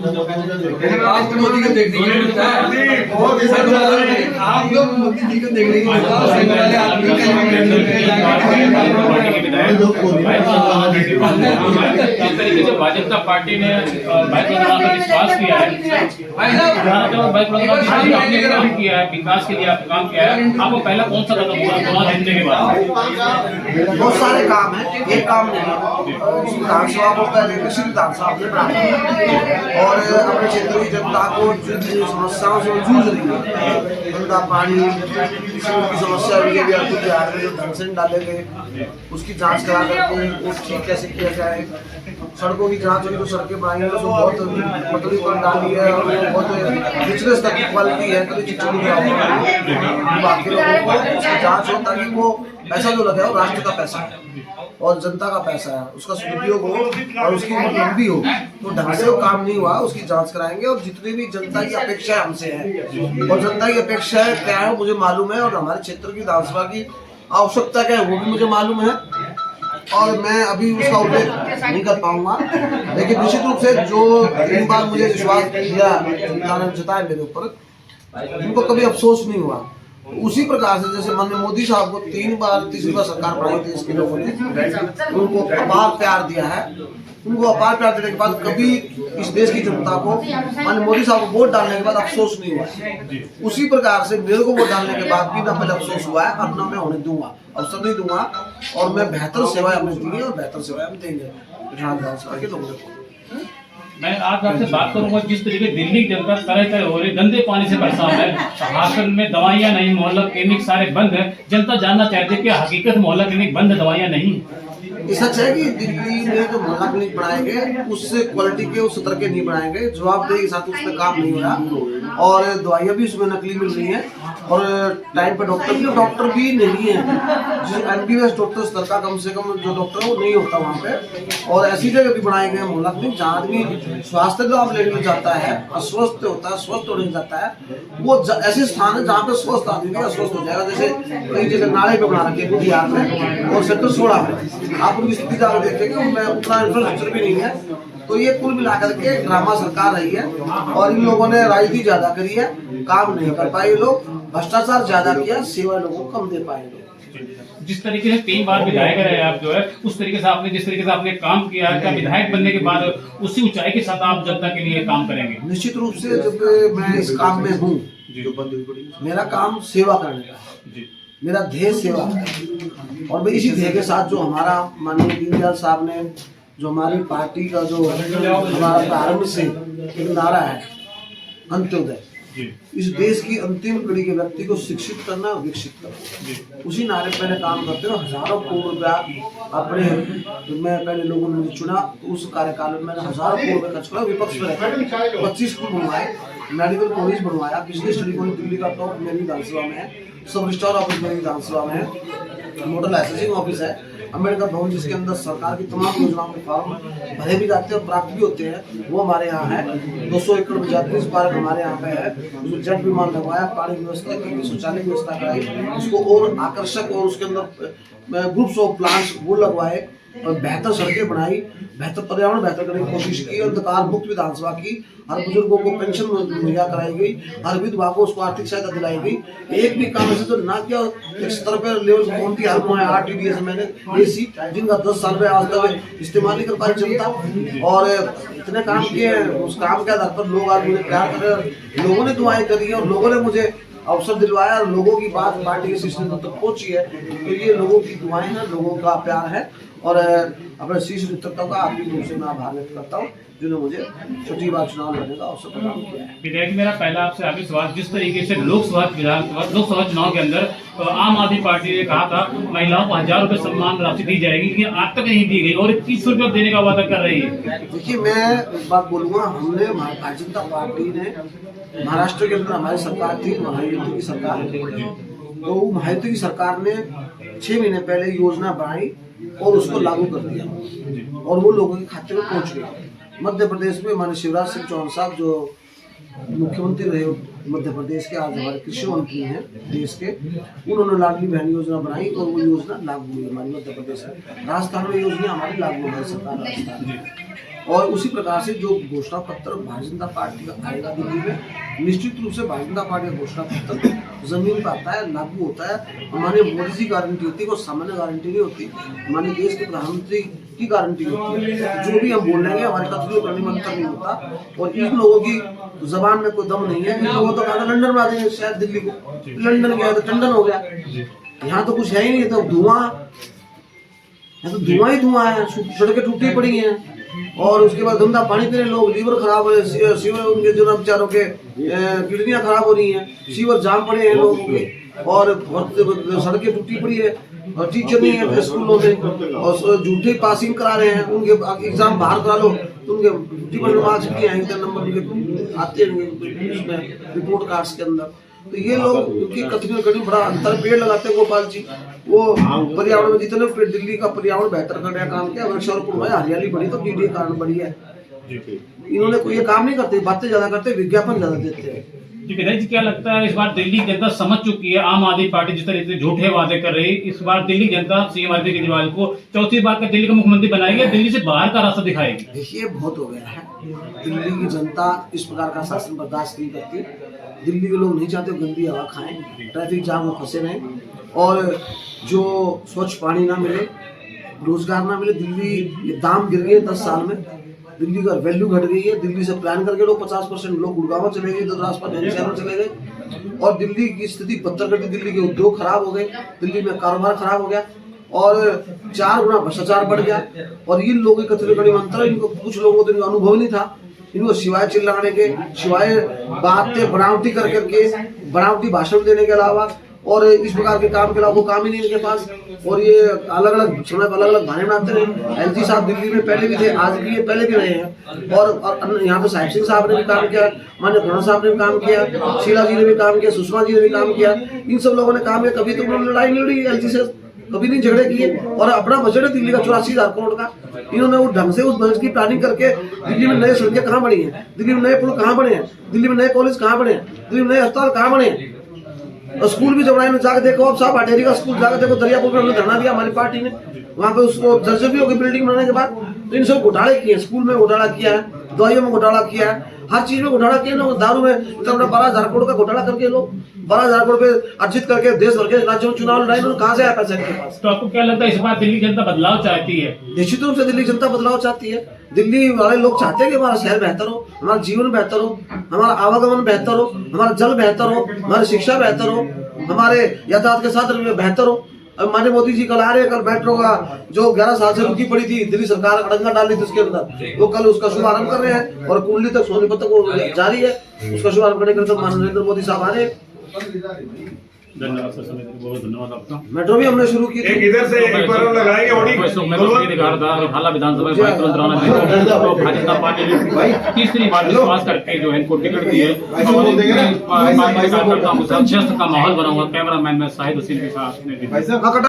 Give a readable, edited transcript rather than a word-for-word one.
आप मोदी को देखने के लिए मिलता है, आप लोग मोदी जी को देखने के लिए मिलता है, संघ वाले आदमी जिस तरीके से भाजपा जनता पार्टी ने भाई प्रधान पर विश्वास किया है, भाई प्रधान आपने काम किया है, विकास के लिए आप काम किया है, आपको पहला कौन सा कदम हुआ चुनाव जीतने के बाद? बहुत सारे काम हैं, एक काम नहीं है। विधानसभा को पहले कृषि विधानसभा आपने बनाया और अपने क्षेत्र की जनता को जिन समस्याओं से जूझ रही है, गंदा पानी की समस्या भी है, कुछ बिहार में जो ढंग से डाले गए उसकी जांच करा करके वो ठीक कैसे किया जाए। सड़कों की जांच होगी तो सड़कें बनाई है, उसमें बहुत पतली कर डाली है और बहुत निचले स्तर की क्वालिटी है, कभी चिट्ठी बाकी लोगों को उसकी जांच हो ताकि वो पैसा जो लगे वो राष्ट्र का पैसा है और जनता का पैसा है, उसका सदुपयोग हो और उसकी उम्र लंबी हो। तो ढंग से वो काम नहीं हुआ, उसकी जांच कराएंगे और जितनी भी जनता की अपेक्षा हमसे है और जनता की अपेक्षा है क्या है मुझे मालूम है और हमारे क्षेत्र की विधानसभा की आवश्यकता क्या है वो भी मुझे मालूम है और मैं अभी उसका उल्लेख नहीं कर पाऊंगा। लेकिन निश्चित रूप से जो एक बार मुझे विश्वास दिया जनता ने जताया मेरे ऊपर, उनको कभी अफसोस नहीं हुआ। उसी प्रकार से जैसे माननीय मोदी साहब को 3 बार तीसरी बार सरकार बनाई थी, इसके लोगों ने उनको अपार प्यार दिया है। उनको अपार प्यार देने के बाद कभी इस देश की जनता को माननीय मोदी साहब को वोट डालने के बाद अफसोस नहीं हुआ। उसी प्रकार से मेरे को वोट डालने के बाद भी ना पहले अफसोस हुआ है और ना मैं होने दूंगा, अवसर नहीं दूंगा और मैं बेहतर सेवाएं हमें दी और बेहतर सेवाएं हम देंगे विधानसभा के लोगों को। मैं आज आपसे बात करूंगा जिस तरीके दिल्ली की जनता तरह तरह हो रही, गंदे पानी से परेशान है, शासन में दवाइयां नहीं, मोहल्ला क्लिनिक सारे बंद है, जनता जानना चाहती है कि हकीकत मोहल्ला क्लिनिक बंद है, दवाइयां नहीं। ये सच है कि दिल्ली में जो मोहल्ला क्लिनिक बनाए गए उस क्वालिटी के उस स्तर के नहीं बनाए गए, जवाबदेही के साथ उस पर काम नहीं हो रहा और दवाइयाँ भी उसमें नकली मिल रही हैं और टाइम पर डॉक्टर भी नहीं है। जो MBBS डॉक्टर स्तर का कम से कम जो डॉक्टर है वो नहीं होता वहाँ पे। और ऐसी जगह भी बनाए गए मोहल्ला क्लिनिक जहाँ आदमी स्वास्थ्य लाभ लेने जाता है, अस्वस्थ होता है, स्वस्थ होने जाता है, वो ऐसे स्थान है जहाँ पे स्वस्थ आदमी अस्वस्थ हो जाएगा। जैसे कई जगह नाले पे बना रखे बिहार में और सेक्टर 16 में आप उनकी स्थिति जाकर देखेंगे उनमें उतना इंफ्रास्ट्रक्चर भी नहीं है। तो ये कुल मिलाकर के ड्रामा सरकार रही है और इन लोगों ने राजनीति ज्यादा करी है, काम नहीं कर पाए लोग, भ्रष्टाचार ज्यादा किया, सेवा लोगों को कम दे पाए लोग। जिस तरीके से 3 बार विधायक रहे आप जो है उस तरीके से आपने जिस तरीके से आपने काम किया है, क्या विधायक बनने के बाद उसी ऊंचाई के साथ आप जनता के लिए काम करेंगे? निश्चित रूप से जब मैं इस काम में हूँ, मेरा काम सेवा करने का है, मेरा ध्येय सेवा है और मैं इसी ध्येय के साथ जो हमारा माननीय दीनदयाल साहब ने जो हमारी पार्टी का जो हमारा प्रारंभ से एक नारा है अंत्योदय, इस देश की अंतिम कड़ी के व्यक्ति को शिक्षित करना और विकसित करना, उसी नारे पे मैंने काम करते हुए हजारों करोड़ रुपया अपने मैं पहले लोगों ने मुझे चुना तो उस कार्यकाल में मैंने हजारों करोड़ रुपये खर्च करा। विपक्ष में रहकर 25 स्कूल बनवाए, मेडिकल कॉलेज बनवाया, बिजली स्टडी कॉलेज दिल्ली का टॉप मेरी विधानसभा में है, सब रजिस्ट्रार ऑफिस मेरी विधानसभा में है, मोटर लाइसेंसिंग ऑफिस है, अम्बेडकर भवन जिसके अंदर सरकार की तमाम योजनाओं के फॉर्म भरे भी जाते हैं और प्राप्त भी होते हैं, वो हमारे यहाँ है। 200 एकड़ में जातीय पार्क हमारे यहाँ पे है, उसमें जेट विमान लगवाया, पानी व्यवस्था की, शौचालय व्यवस्था कराई, उसको और आकर्षक और उसके अंदर ग्रुप्स ऑफ प्लांट्स वो लगवाए और बेहतर सड़कें बनाई, बेहतर पर्यावरण बेहतर करने की कोशिश की, अंधकार मुक्त विधानसभा की, हर बुजुर्गों को पेंशन मुहैया कराई गई, हर विधवा को उसको आर्थिक सहायता दिलाई गई। एक भी काम ऐसे तो ना किया एक स्तर पर लेवल कौन की हर RTDS मैंने AC जिनका 10 साल में आज तक इस्तेमाल नहीं कर पाई जनता और इतने काम किए, उस काम के आधार पर लोग आज मुझे प्यार कर रहे हैं, लोगों ने दुआएं करी है और लोगों ने मुझे अवसर दिलवाया और लोगों की बात पार्टी के सिस्टम तक पहुंची है। तो ये लोगों की दुआएं हैं, लोगों का प्यार है और अपने शीर्ष नेतृत्व का आर्थिक रूप से मैं आभार व्यक्त करता हूँ जिन्होंने मुझे छठी बार चुनाव लड़ने का अवसर प्रदान किया है। विधायक मेरा पहला आपसे आखिरी सवाल, जिस तरीके से लोकसभा चुनाव के अंदर आम आदमी पार्टी ने कहा था महिलाओं को 1000 रुपए सम्मान राशि दी जाएगी, लेकिन आज तक नहीं दी गई और 21 रुपये देने का वादा कर रही है। देखिए मैं एक बात बोलूँगा, हमने भारतीय जनता पार्टी ने महाराष्ट्र के अंदर हमारी सरकार थी, महायुति की सरकार, तो महायुति की सरकार ने 6 महीने पहले योजना बनाई और उसको लागू कर दिया और वो लोगों के खाते में पहुंच गया। मध्य प्रदेश में हमारे शिवराज सिंह चौहान साहब जो मुख्यमंत्री रहे मध्य प्रदेश के, आज हमारे कृषि मंत्री हैं देश के, उन्होंने लाडली बहन योजना बनाई और वो योजना लागू हुई हमारे मध्य प्रदेश में। राजस्थान में योजना हमारी लागू हमारी सरकार राजस्थान में। और उसी प्रकार से जो घोषणा पत्र भारतीय जनता पार्टी का आएगा दिल्ली में, निश्चित रूप से भारतीय जनता पार्टी का घोषणा पत्र जमीन पर आता है, लागू होता है। हमारे मोदी जी गारंटी होती है, कोई सामान्य गारंटी नहीं होती, हमारे देश के प्रधानमंत्री की गारंटी होती है। जो भी हम बोल रहे हैं हमारे कथनी करने में अंतर नहीं होता। और इन लोगों की जबान में कोई दम नहीं है। इन लोगों तो कहा लंदन में आ जाएंगे, शायद दिल्ली को, लंदन गया तो टंडन हो गया। यहाँ तो कुछ है ही नहीं, तो धुआं, तो धुआं ही धुआं है, सड़कें टूटी पड़ी हैं और उसके बाद गंदा पानी पी रहे लोग, लीवर खराब हो रहे, सीवर उनके जो बेचारों के किडनियां खराब हो रही हैं, सीवर जाम पड़े हैं लोगों के, और सड़कें टूटी पड़ी है, और टीचर नहीं है स्कूलों में, और झूठे पासिंग करा रहे हैं। उनके एग्जाम बाहर करा लो तो उनके 50% मार्क्स भी हैं, इंटर नंबर आते हैं रिपोर्ट कार्ड्स के अंदर। तो ये लोग की कथनी कड़ी बड़ा अंतर। पेड़ लगाते हैं गोपाल जी, वो पर्यावरण में जितने पेड़, दिल्ली का पर्यावरण बेहतर करने का काम किया, वृक्षारोपण हुआ, हरियाली बढ़ी तो कीड़े के कारण बढ़ी है। इन्होंने कोई ये काम नहीं करते, बातें ज्यादा करते, विज्ञापन ज्यादा देते हैं। जी विधायक जी, क्या लगता है इस बार दिल्ली की जनता समझ चुकी है आम आदमी पार्टी जिस तरह से झूठे वादे कर रही है, इस बार दिल्ली जनता सीएम अरविंद केजरीवाल को चौथी बार का दिल्ली का मुख्यमंत्री बनाएगी, दिल्ली से बाहर का रास्ता दिखाएगी? देखिए, बहुत हो गया है। दिल्ली की जनता इस प्रकार का शासन बर्दाश्त नहीं करती। दिल्ली के लोग नहीं चाहते गंदी हवा खाएं, ट्रैफिक जाम में फंसे रहें, और जो स्वच्छ पानी ना मिले, रोजगार ना मिले। दिल्ली ये दाम गिर गए 10 साल में, दिल्ली का वैल्यू घट गई है। दिल्ली से प्लान करके लोग 50% लोग गुड़गांव चले गए, तो आसपास शहरों चले गए, और दिल्ली की स्थिति बदतर कर दी। दिल्ली के उद्योग खराब हो गए, दिल्ली में कारोबार खराब हो गया, और 4 गुना भ्रष्टाचार बढ़ गया। और इन लोगों की कथनी कड़ी मंत्र, इनको कुछ लोगों को तो इनको अनुभव नहीं था, इनको सिवाय चिल्लाने के, सिवाय बातें बनावटी कर करके, बनावटी भाषण देने के अलावा और इस प्रकार के काम के अलावा वो काम ही नहीं इनके पास। और ये अलग अलग समय पर अलग अलग बहाने बनाते रहे। एलजी साहब दिल्ली में पहले भी थे, आज भी है, पहले भी रहे हैं, और यहाँ पे साहिब सिंह साहब ने भी काम किया, माननीय प्रणव साहब ने भी काम किया, शीला जी ने भी काम किया, सुषमा जी ने भी काम किया। इन सब लोगों ने काम किया, कभी तो उन्होंने लड़ाई नहीं लड़ी एलजी से, कभी नहीं झगड़े किए। और अपना बजट है दिल्ली का 84,000 करोड़ का, इन्होंने उस ढंग से उस बजट की प्लानिंग करके दिल्ली में नए सड़कें कहाँ बनी है, दिल्ली में नए पुल कहाँ बने हैं, दिल्ली में नए कॉलेज कहाँ बने हैं, दिल्ली में नए अस्पताल कहाँ बने हैं, और स्कूल भी जब जाकर देखो, अब साहब अटेरी का स्कूल जाकर देखो, दरियापुर में हमने धरना दिया हमारी पार्टी ने, वहाँ पे उसको जर्जर भी होगी बिल्डिंग बनाने के बाद। तो इन सब घोटाले किए, स्कूल में घोटाला किया है, दवाइयों में घोटाला किया है, हर चीज में घोटाला किया ना। दारू में 12,000 करोड़ का घोटाला करके लोग 12,000 करोड़ पे अर्जित करके देश भर के राज्यों में चुनाव लड़ाई, कहाँ से आया पैसा इनके पास? तो आपको क्या लगता है इस बार दिल्ली जनता बदलाव चाहती है? निश्चित रूप से दिल्ली जनता बदलाव चाहती है। दिल्ली वाले लोग चाहते हैं कि हमारा शहर बेहतर हो, हमारा जीवन बेहतर हो, हमारा आवागमन बेहतर हो, हमारा जल बेहतर हो, हमारी शिक्षा बेहतर हो, हमारे यातायात के साधन बेहतर हो। अब माननीय मोदी जी कल आ रहे हैं, कल मेट्रो का जो 11 साल से रुकी पड़ी थी, दिल्ली सरकार अड़ंगा डाल दी थी उसके अंदर, वो कल उसका शुभारंभ कर रहे हैं, और कुंडली तक सोनीपत तक वो जारी है, उसका शुभारंभ करने के लिए माननीय नरेंद्र मोदी साहब आ रहे हैं। धन्यवाद सर, समय के लिए बहुत धन्यवाद आपका। मेट्रो भी हमने शुरू की थी। इधर से एक बार लगाएंगे ऑडिट हाला विधानसभा में भारतीय जनता पार्टी ने तीसरी बार विश्वास करके जो है इनको टिकट दी है, का माहौल बना हुआ। कैमरामैन में शाहिद हुसैन के साथ